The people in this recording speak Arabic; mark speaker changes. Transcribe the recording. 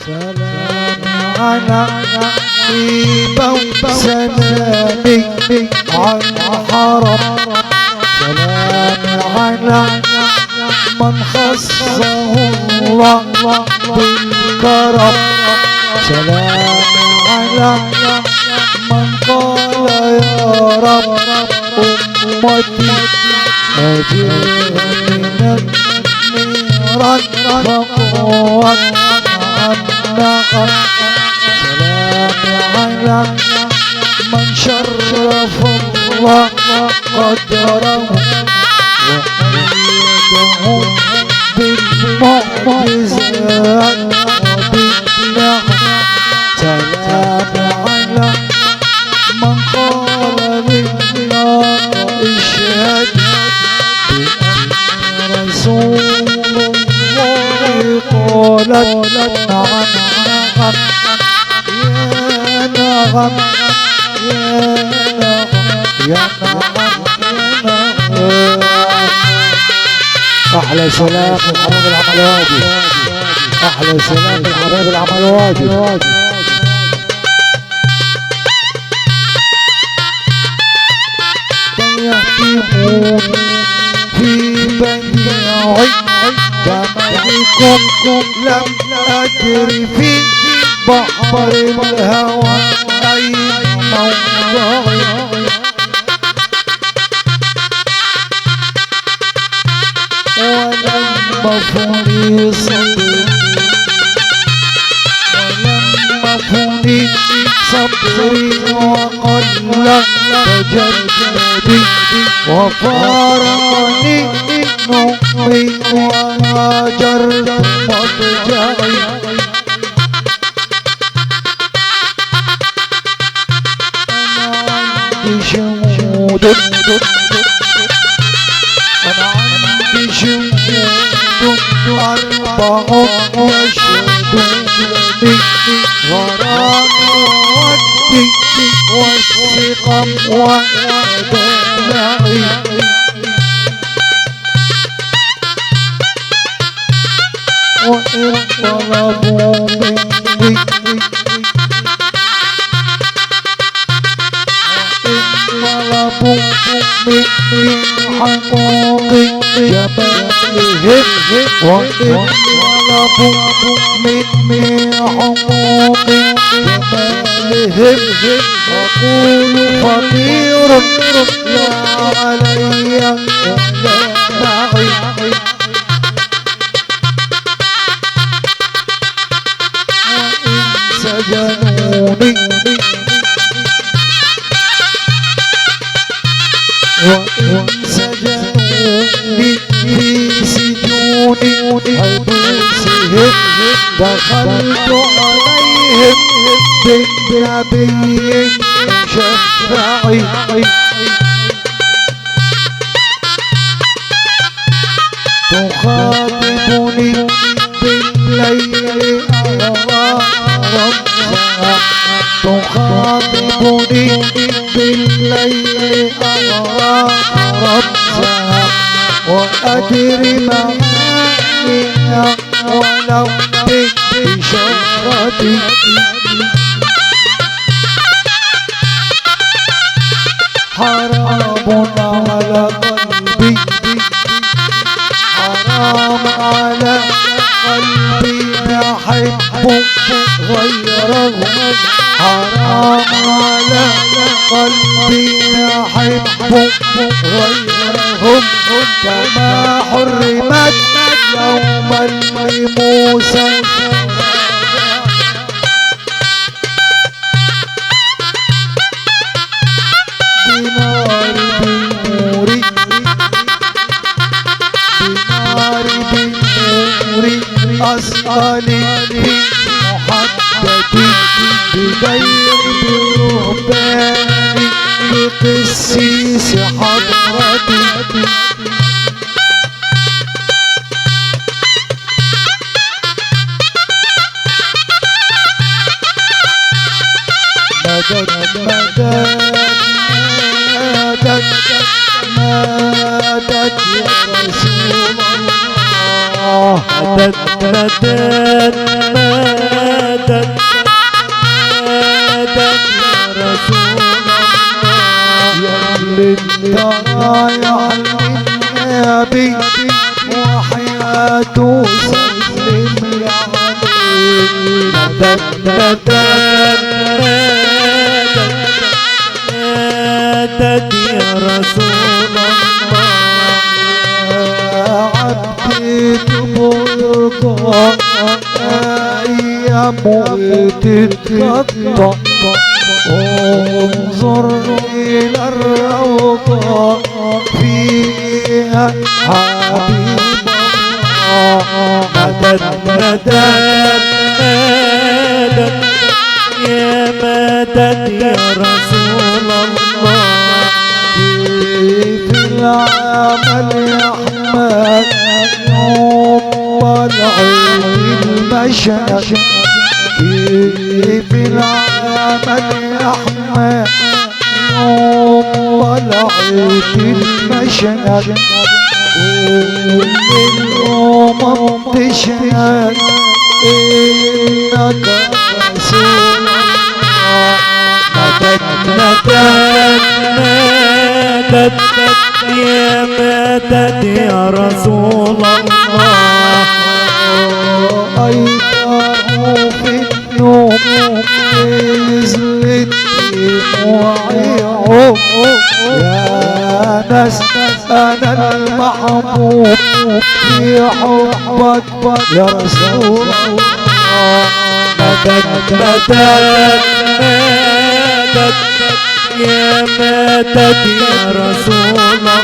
Speaker 1: سلام على طيبة وسلامي على الحرم. سلام على من خصه الله بالكرم. سلام على من قال يا رب أمتي أجرها من النيران فقوت عنها. سلام على من شرف الله قدره وأيده بالمعجزات وبالنعم. سلام على من قال لله اشهد بأن رسول الله قالت نعم نعم يا نعم يا نعم يا نعم يا نعم. أحلى سلام الحباب العملوادي، أحلى سلام الحباب العملوادي. يهتمون في بديعي كملكم لم أدري في بحر الهوى أي موضعي. ولما فني صبري ولما فني صبري وقل تجددي وفارني نومي وهاجر مضجعي. أنا عندي شهود أنا عندي شهود أربع يشهدونني غرامي وودي والسقم ودلعي. وإن طلبوا مني طلبوا مني حقوقي جمالهم وإن طلبوا مني حقوقي جمالهم أقول فقير لا علي ولا معي. وإن سجنوني وإن سجنوني في سجون حبوسهم دخلت عليهم بالنبي شفعي. تخاطبني بالليل أرى رمزها تخاطبني بالليل أرى رمزها وأدري ما هي ولو بإشارتي. حرام على قلبي حرام على قلبي يحب غيره. حرام على قلبي يحب غيرهم كما حرمت يوم موسى بنار بنوري بنار بنوري أسألي في محدتي بدير برهباني بقسيس حضرتي. مدد مدد مدد يا رسول الله. مدد مدد يحمي النبي وحياته سلم لي عليه. مدد مدد
Speaker 2: مدد يا رسول الله.
Speaker 1: عبدي تبرقى أيامه تتقطع انظر إلى الروضة فيها حبيب الله.
Speaker 2: مدد مدد مدد يا مدد يا رسول الله.
Speaker 1: في العمل يا أحمد يوم طلعت المشهد. في العمل يا أحمد يوم طلعت المشهد. كل الأمم تشهد إنك رسول الله.
Speaker 2: مدد مدد مدد يا مدد يا رسول الله.
Speaker 1: أيقظه في النوم نزلت دموعي يا ناس أنا المحبوب في حبك يا رسول الله.
Speaker 2: مدد مدد مدد يا مدد يا رسول الله.